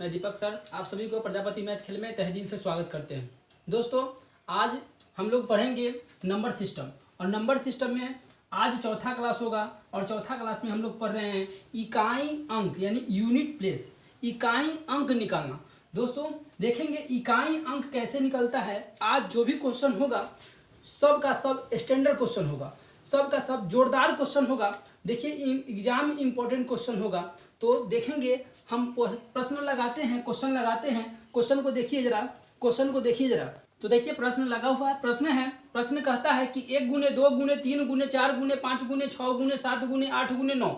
मैं दीपक सर आप सभी को प्रजापति मैथ खेल में तहे दिल से स्वागत करते हैं। दोस्तों आज हम लोग पढ़ेंगे नंबर सिस्टम और नंबर सिस्टम में आज चौथा क्लास होगा और चौथा क्लास में हम लोग पढ़ रहे हैं इकाई अंक यानी यूनिट प्लेस, इकाई अंक निकालना। दोस्तों देखेंगे इकाई अंक कैसे निकलता है। आज जो भी क्वेश्चन होगा सब का सब स्टैंडर्ड क्वेश्चन होगा, सब का सब जोरदार क्वेश्चन होगा। देखिए एग्जाम में इम्पोर्टेंट क्वेश्चन होगा तो देखेंगे हम प्रश्न लगाते हैं, क्वेश्चन लगाते हैं। क्वेश्चन को देखिए जरा, क्वेश्चन को देखिए जरा। तो देखिए प्रश्न लगा हुआ है, प्रश्न कहता है कि 1 गुने 2 गुने 3 गुने 4 गुने 5 गुने 6 गुने 7 गुने 8 गुने 9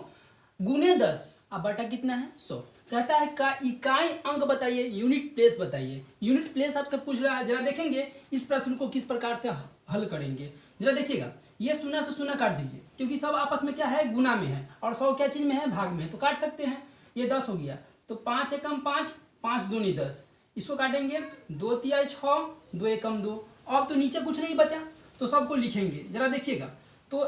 गुने 10 अब बटा कितना है 100। कहता है का इकाई अंक बताइए, यूनिट प्लेस बताइए। यूनिट प्लेस आपसे पूछ रहा है। जरा देखेंगे इस प्रश्न को किस प्रकार से हल करेंगे। जरा देखिएगा, ये 0 से 0 काट दीजिए क्योंकि सब आपस में क्या है, गुना में है और 100 क्या चीज में है, भाग में है, तो काट सकते हैं। ये 10 हो गया तो 5 एकम 5, 5 दूनी 10, इसको काटेंगे 2 तिहाई 6, 2 एकम 2। अब तो नीचे कुछ नहीं बचा तो सबको लिखेंगे। जरा देखिएगा तो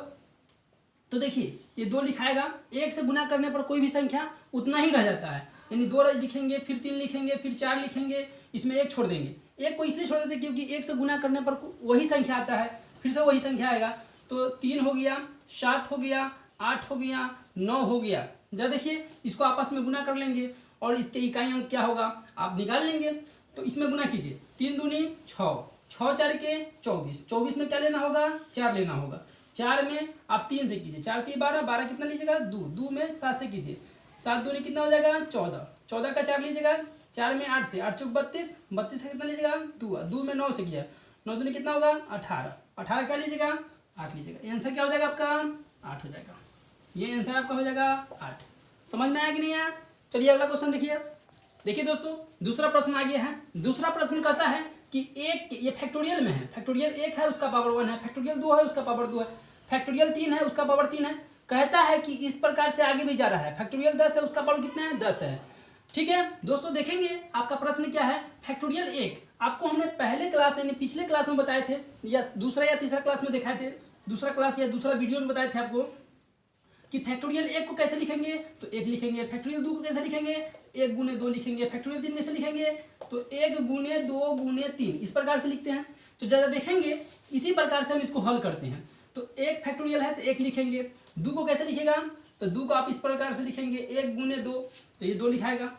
देखिए ये 2 लिखाएगा, 1 से गुना करने पर कोई भी संख्या उतना ही रह जाता है, यानी 2 लिखेंगे, फिर 3 लिखेंगे, फिर 4 लिखेंगे, इसमें 1 छोड़ देंगे। 1 को इसलिए छोड़ देते क्योंकि 1 से गुना करने पर वही संख्या आता है, फिर से वही संख्या आएगा। तो 3 हो गया, 7 हो गया, 8 हो गया, 9 हो गया। जरा देखिए इसको आपस में गुना कर लेंगे और इसके इकाई अंक क्या होगा आप निकाल लेंगे। तो इसमें गुना कीजिए, 3 दूनी 6, 6 4 के 24, 24 में क्या लेना होगा, 4 लेना होगा। 4 में आप 3 से कीजिए, 4 3 12, 12 कितना लीजिएगा 2, 2 में 7 से कीजिए, 7 दूनी कितना हो जाएगा 14, 14 का 4 लीजिएगा, 4 में 8 से 8 चौक 32, 32 का कितना लीजिएगा 2, 2 में 9 से किया, 9 दूनी कितना होगा 18, 18 क्या लीजिएगा 8 लीजिएगा। आंसर क्या हो जाएगा आपका 8 हो जाएगा। ये आंसर आपका हो जाएगा 8। समझ में आया कि नहीं आया। चलिए अगला क्वेश्चन देखिए। देखिए दोस्तों दूसरा प्रश्न आ गया है। दूसरा प्रश्न कहता है कि एक, ये फैक्टोरियल में है, फैक्टोरियल 1 है उसका पावर 1 है, फैक्टोरियल 2 है उसका पावर 2 है, फैक्टोरियल 3 है उसका पावर 3 है। कहता है कि इस प्रकार से आगे भी जा रहा है। फैक्टोरियल 10 है उसका पावर कितना है 10 है। ठीक है दोस्तों देखेंगे आपका प्रश्न क्या है। फैक्टोरियल 1 आपको हमने पहले क्लास यानी पिछले क्लास में बताए थे या दूसरा या तीसरा क्लास में दिखाए थे, दूसरा क्लास या दूसरा वीडियो में बताए थे आपको कि फैक्टोरियल 1 को कैसे लिखेंगे तो 1 लिखेंगे, फैक्टोरियल 2 को कैसे लिखेंगे 1 गुने 2 लिखेंगे, फैक्टोरियल 3 कैसे लिखेंगे तो 1 गुने 2 गुने 3 इस प्रकार से लिखते हैं। तो जरा देखेंगे इसी प्रकार से हम इसको हल करते हैं। तो 1 फैक्टोरियल है तो 1 लिखेंगे, 2 को कैसे लिखेगा तो 2 को आप इस प्रकार से लिखेंगे 1 गुने 2 तो ये 2 लिखाएगा।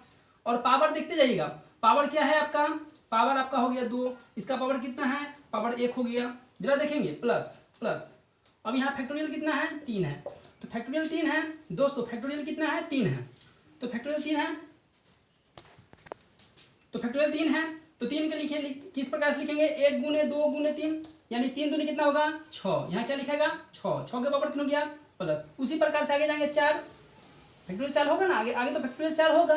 और पावर देखते जाइएगा, पावर क्या है आपका, पावर आपका हो गया 2, इसका पावर कितना है पावर 1 हो गया। जरा देखेंगे प्लस प्लस, अब यहाँ फैक्टोरियल कितना है 3 है तो फैक्टोरियल 3 है दोस्तों, फैक्टोरियल कितना है 3 है तो फैक्टोरियल 3 है तो फैक्टोरियल 3 है तो 3 के लिखे किस प्रकार से लिखेंगे 1 गुने 2 गुने 3 यानी 3 दूनी कितना होगा 6, यहाँ क्या लिखेगा 6, 6 के पावर 3 हो गया प्लस। उसी प्रकार से आगे जाएंगे 4, फैक्टोरियल 4 होगा ना, आगे आगे तो फैक्टोरियल 4 होगा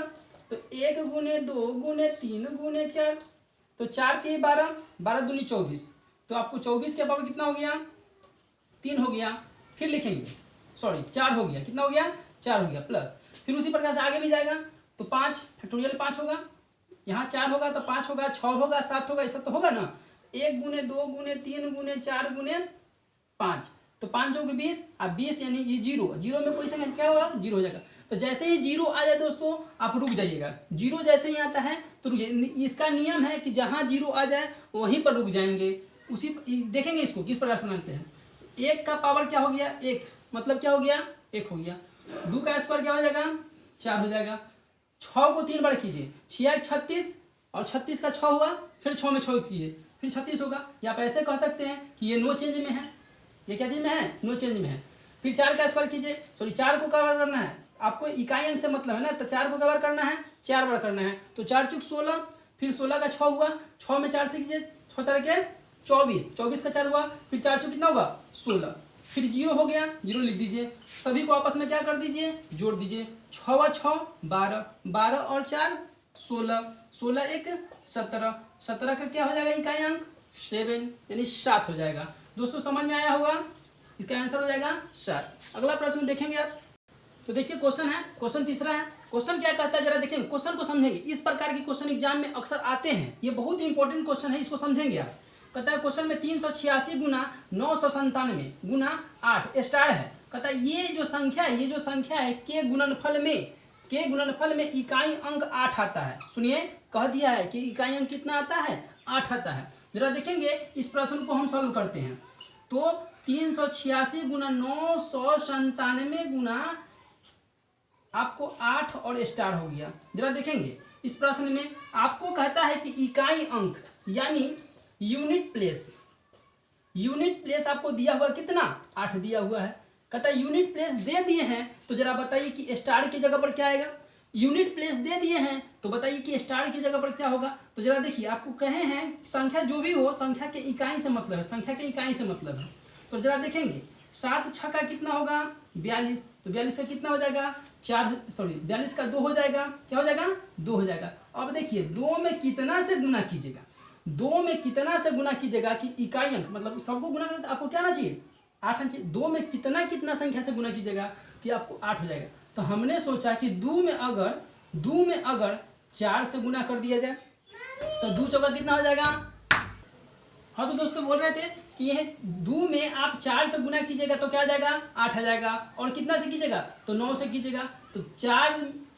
तो 1 गुने 2 गुने 3 गुने 4 तो 4 3 12, 12 दूनी 24 तो आपको 24 के पावर कितना हो गया 3 हो गया। फिर लिखेंगे 4 हो गया, कितना हो गया 4 हो गया प्लस। फिर उसी प्रकार से आगे भी जाएगा तो 5 फैक्टोरियल 5 होगा, यहाँ 4 होगा तो 5 होगा, 6 होगा 7 होगा, ऐसा तो होगा ना। 1 गुने 2 गुने 3 गुने 4 गुने 5 तो 5 होगी 20, अब 20 यानी ये 0, 0 में कोई संख्या क्या होगा 0 हो जाएगा। तो जैसे ही 0 आ जाए दोस्तों आप रुक जाइएगा, 0 जैसे ही आता है तो रुक जाइए। इसका नियम है कि जहाँ 0 आ जाए वहीं पर रुक जाएंगे। उसी देखेंगे इसको किस प्रकार से मानते हैं। 1 का पावर क्या हो गया 1, मतलब क्या हो गया 1 हो गया। 2 का स्क्वायर क्या हो जाएगा 4 हो जाएगा। 6 को 3 बार कीजिए, 6 36 और 36 का 6 हुआ, फिर 6 में 6 कीजिए फिर 36 होगा। या आप ऐसे कह सकते हैं कि ये नो चेंज में है, ये क्या चीज में है नो चेंज में है। फिर 4 का स्क्वायर कीजिए, 4 को कवर करना है आपको, इकाई अंक से मतलब है ना, तो 4 को कवर करना है 4 बार करना है तो 4 चुक 16, फिर 16 का 6 हुआ, 6 में 4 से कीजिए 6 4 के 24, 24 का 4 हुआ, फिर 4 चुक कितना होगा 16, फिर 0 हो गया 0 लिख दीजिए। सभी को आपस में क्या कर दीजिए जोड़ दीजिए, 6 व 6 12, 12 और 4 16, 16 1 17, 17 का क्या हो जाएगा इकाई अंक 7 यानी 7 हो जाएगा। दोस्तों समझ में आया होगा, इसका आंसर हो जाएगा 7। अगला प्रश्न देखेंगे आप। तो देखिए क्वेश्चन है, क्वेश्चन तीसरा है। क्वेश्चन क्या कहता है जरा देखेंगे, क्वेश्चन को समझेंगे। इस प्रकार के क्वेश्चन एग्जाम में अक्सर आते हैं, ये बहुत इंपॉर्टेंट क्वेश्चन है, इसको समझेंगे आप। कहता है क्वेश्चन में 386 गुना 997 गुना 8 स्टार है। कहता है ये जो संख्या है के गुणनफल में के गुणनफल में इकाई अंक 8 आता है। सुनिए, कह दिया है कि इकाई अंक कितना आता है, 8 आता है। जरा देखेंगे इस प्रश्न को हम सॉल्व करते हैं। तो 386 गुना 997 गुना आपको 8 और स्टार हो गया। जरा देखेंगे इस प्रश्न में आपको कहता है कि इकाई अंक यानी यूनिट प्लेस आपको दिया हुआ कितना, 8 दिया हुआ है। कहता है यूनिट प्लेस दे दिए हैं, तो जरा बताइए कि स्टार की जगह पर क्या आएगा। यूनिट प्लेस दे दिए हैं तो बताइए कि स्टार की जगह पर क्या होगा। तो जरा देखिए, आपको कहे हैं संख्या जो भी हो, संख्या के इकाई से मतलब है, संख्या के इकाई से मतलब है। तो जरा देखेंगे 7 छक्का कितना होगा, 42। तो 42 का कितना हो जाएगा, 42 का 2 हो जाएगा, क्या हो जाएगा, 2 हो जाएगा। अब देखिए 2 में कितना से गुना कीजिएगा, 2 में कितना से गुना कीजिएगा कि इकाई अंक मतलब सबको गुना करें तो आपको क्या आना चाहिए, 8 आना चाहिए। 2 में कितना संख्या से गुना कीजिएगा कि आपको 8 हो जाएगा। तो हमने सोचा कि 2 में अगर 4 से गुना कर दिया जाए तो 2 चौका कितना हो जाएगा। हाँ, तो दोस्तों बोल रहे थे कि यह 2 में आप 4 से गुना कीजिएगा तो क्या आ जाएगा, 8 आ जाएगा। और कितना से कीजिएगा, तो 9 से कीजिएगा। तो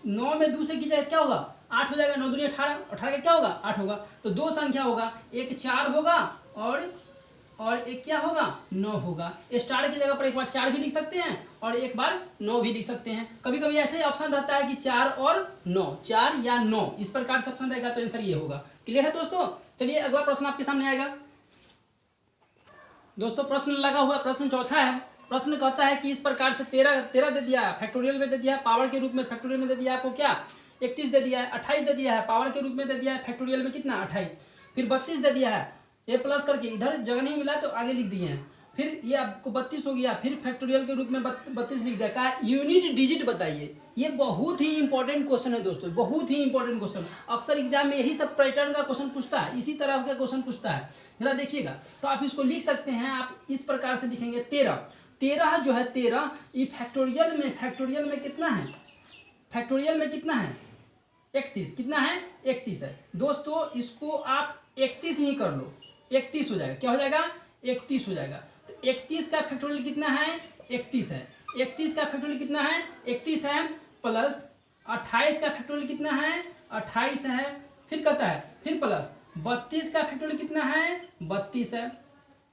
9 में 2 से कीजिएगा क्या होगा, 8 हो जाएगा। 9 दूनी 18, 18 का क्या होगा, 8 होगा। तो 2 संख्या होगा, एक 4 होगा और एक क्या होगा, 9 होगा। स्टार की जगह पर एक बार 4 भी लिख सकते हैं और एक बार 9 भी लिख सकते हैं। कभी कभी ऐसे ऑप्शन रहता है कि 4 और 9, 4 या 9, इस प्रकार से ऑप्शन रहेगा तो आंसर ये होगा। क्लियर है दोस्तों। चलिए अगला प्रश्न आपके सामने आएगा। दोस्तों प्रश्न लगा हुआ, प्रश्न चौथा है। प्रश्न कहता है कि इस प्रकार से 13 दे दिया है, फैक्टोरियल में दे दिया है, पावर के रूप में फैक्टोरियल में दे दिया है आपको क्या, 31 दे दिया है, 28 दे दिया है, पावर के रूप में दे दिया है फैक्टोरियल में कितना, 28, फिर 32 दे दिया है। ए प्लस करके इधर जगह नहीं मिला तो आगे लिख दिए हैं। फिर ये आपको 32 हो गया, फिर फैक्टोरियल के रूप में 32 लिख दिया। कहा यूनिट डिजिट बताइए। ये बहुत ही इंपॉर्टेंट क्वेश्चन है दोस्तों, बहुत ही इंपॉर्टेंट क्वेश्चन। अक्सर एग्जाम में यही सब पैटर्न का क्वेश्चन पूछता है, इसी तरह का क्वेश्चन पूछता है। जरा देखिएगा, तो आप इसको लिख सकते हैं, आप इस प्रकार से लिखेंगे 13 जो है 13, ये फैक्टोरियल में कितना है, फैक्टोरियल में कितना है, 31, कितना है, 31 है। दोस्तों इसको आप 31 ही कर लो, 31 हो जाएगा। क्या हो जाएगा, 31 हो जाएगा। तो 31 का फैक्टोरियल कितना है, 31 है। 31 का फैक्टोरियल कितना है, 31 है, प्लस 28 का फैक्टोरियल कितना है, 28 है। फिर कहता है फिर प्लस 32 का फैक्टोरियल कितना है, 32 है।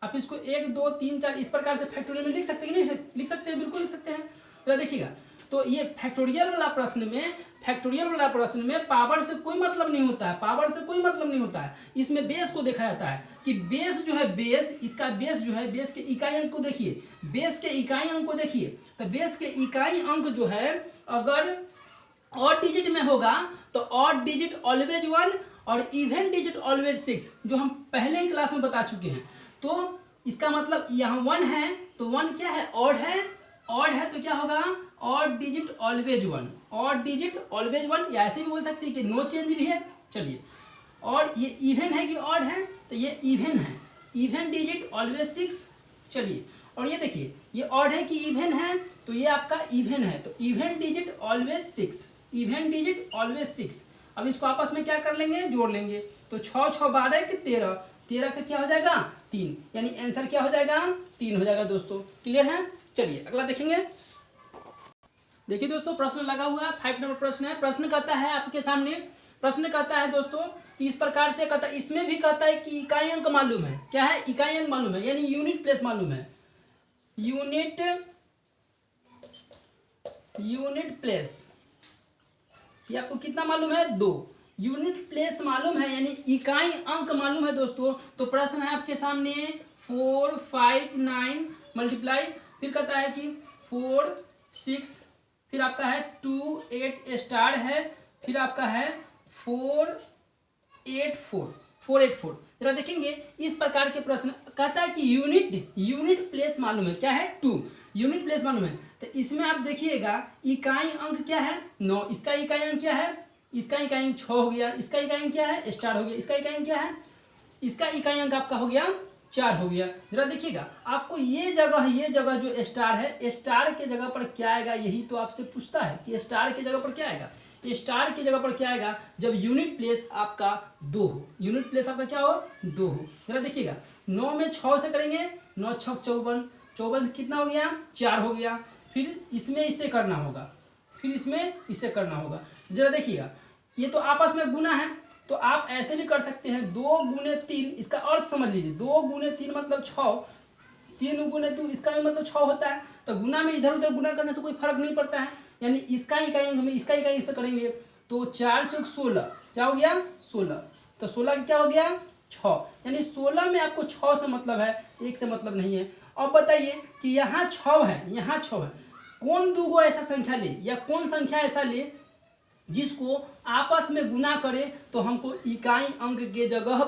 आप इसको 1 2 3 4 इस प्रकार से फैक्टोरियल में लिख सकते हैं कि नहीं लिख सकते हैं, बिल्कुल लिख सकते हैं। तो देखिएगा, तो ये फैक्टोरियल वाला प्रश्न में पावर से कोई मतलब नहीं होता है, पावर से कोई मतलब नहीं होता है। इसमें बेस को देखा जाता है कि बेस जो है, इसका बेस जो है, बेस के इकाई अंक को देखिए, बेस के इकाई अंक को देखिए। तो बेस के इकाई अंक जो है अगर ऑड डिजिट में होगा तो ऑड डिजिट ऑलवेज 1 और इवन डिजिट ऑलवेज 6, जो हम पहले ही क्लास में बता चुके हैं। तो इसका मतलब यहाँ 1 है तो 1 क्या है, ऑड है तो क्या होगा, odd digit always 1, odd digit always 1, या ऐसे भी बोल सकते हैं कि नो चेंज भी है। चलिए, और ये इवन है कि ऑड है, तो ये इवन है, इवन डिजिट ऑलवेज 6। चलिए, और ये देखिए ये ऑड है कि इवन है, तो ये आपका इवन है, तो even digit always 6, even digit always 6। अब इसको आपस में क्या कर लेंगे, जोड़ लेंगे। तो 6 6 12 कि 13, 13 का क्या हो जाएगा, 3, यानी आंसर क्या हो जाएगा, 3 हो जाएगा। दोस्तों क्लियर है। चलिए अगला देखेंगे। देखिए दोस्तों, प्रश्न लगा हुआ है, 5 नंबर प्रश्न है। प्रश्न कहता है आपके सामने, प्रश्न कहता है दोस्तों कि इस प्रकार से कहता है, इसमें भी कहता है कि इकाई अंक मालूम है। क्या है, इकाई अंक मालूम है, यानी यूनिट प्लेस मालूम है। यूनिट प्लेस ये आपको कितना मालूम है, 2 यूनिट प्लेस मालूम है, यानी इकाई अंक मालूम है दोस्तों। तो प्रश्न है आपके सामने 4 5 9 मल्टीप्लाई, फिर कहता है कि 4 6, फिर आपका है 2 8 स्टार है, फिर आपका है 4 8 4। जरा देखेंगे इस प्रकार के प्रश्न कहता है कि यूनिट प्लेस मालूम है, क्या है, 2 यूनिट प्लेस मालूम है। तो इसमें आप देखिएगा इकाई अंक क्या है, 9, इसका इकाई अंक क्या है, इसका इकाई अंक 6 हो गया, इसका इकाई अंक क्या है, स्टार हो गया, इसका इकाई अंक क्या है, इसका इकाई अंक आपका हो गया 4 हो गया। जरा देखिएगा, आपको ये जगह जो स्टार है, स्टार के जगह पर क्या आएगा, यही तो आपसे पूछता है कि स्टार के जगह पर क्या आएगा। स्टार की जगह पर क्या आएगा, जब यूनिट प्लेस आपका 2 हो, यूनिट प्लेस आपका क्या हो, 2 हो। जरा देखिएगा, 9 में 6 से करेंगे, 9 6 54, 54 कितना हो गया, 4 हो गया। फिर इसमें इससे करना होगा, फिर इसमें इससे करना होगा। जरा देखिएगा, ये तो आपस में गुना है, तो आप ऐसे भी कर सकते हैं 2 गुने 3, इसका अर्थ समझ लीजिए, 2 गुने 3 मतलब 6, 3 गुने 2 इसका भी मतलब 6 होता है। तो गुना में इधर उधर गुना करने से कोई फर्क नहीं पड़ता है, यानी इसका इकाई अंक में इसका इकाई से करेंगे तो 4 चौक 16, क्या हो गया 16, तो 16 क्या हो गया 6, यानी 16 में आपको 6 से मतलब है, 1 से मतलब नहीं है। अब बताइए कि यहाँ 6 है, यहाँ 6 है, कौन दूगो ऐसा संख्या ले या कौन संख्या ऐसा ले जिसको आपस में गुना करे तो हमको इकाई अंक के जगह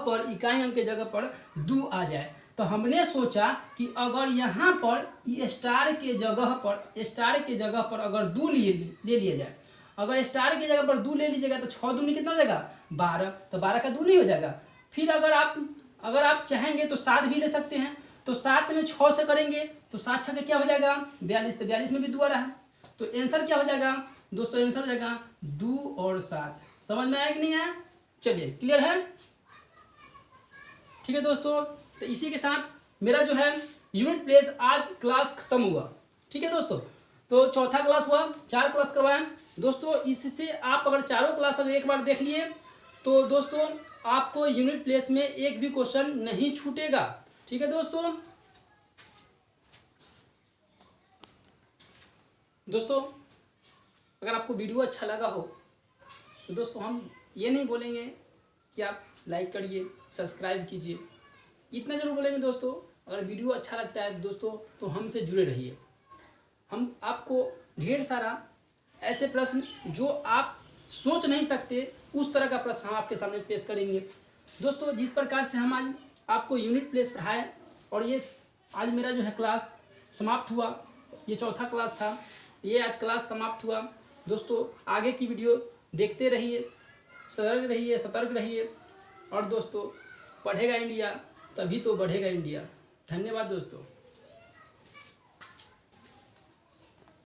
पर 2 आ जाए। तो हमने सोचा कि अगर यहाँ पर स्टार के जगह पर अगर 2 ले लिया जाए, अगर स्टार की जगह पर 2 ले लीजिएगा तो 6 दूनी कितना हो जाएगा 12, तो 12 का 2 नहीं हो जाएगा। फिर अगर आप चाहेंगे तो 7 भी ले सकते हैं, तो 7 में 6 से करेंगे तो 7 6 क्या हो जाएगा 42, तो 42 में भी 2 आ रहा है, तो आंसर क्या हो जाएगा दोस्तों, आंसर हो जाएगा 2 और 7। समझ में आया कि नहीं आया? चलिए क्लियर है, ठीक है दोस्तों। तो इसी के साथ मेरा जो है यूनिट प्लेस आज क्लास खत्म हुआ, ठीक है दोस्तों। तो चौथा क्लास हुआ, 4 क्लास करवाएं दोस्तों। इससे आप अगर चारों क्लास अगर एक बार देख लिए तो दोस्तों आपको यूनिट प्लेस में एक भी क्वेश्चन नहीं छूटेगा, ठीक है दोस्तों। दोस्तों अगर आपको वीडियो अच्छा लगा हो तो दोस्तों हम ये नहीं बोलेंगे कि आप लाइक करिए, सब्सक्राइब कीजिए, इतना जरूर बोलेंगे दोस्तों। अगर वीडियो अच्छा लगता है दोस्तों तो हमसे जुड़े रहिए। हम आपको ढेर सारा ऐसे प्रश्न जो आप सोच नहीं सकते उस तरह का प्रश्न हम आपके सामने पेश करेंगे दोस्तों। जिस प्रकार से हम आज आपको यूनिट प्लेस पढ़ाए और ये आज मेरा जो है क्लास समाप्त हुआ, ये चौथा क्लास था, ये आज क्लास समाप्त हुआ दोस्तों। आगे की वीडियो देखते रहिए, सतर्क रहिए और दोस्तों पढ़ेगा इंडिया तभी तो बढ़ेगा इंडिया। धन्यवाद दोस्तों।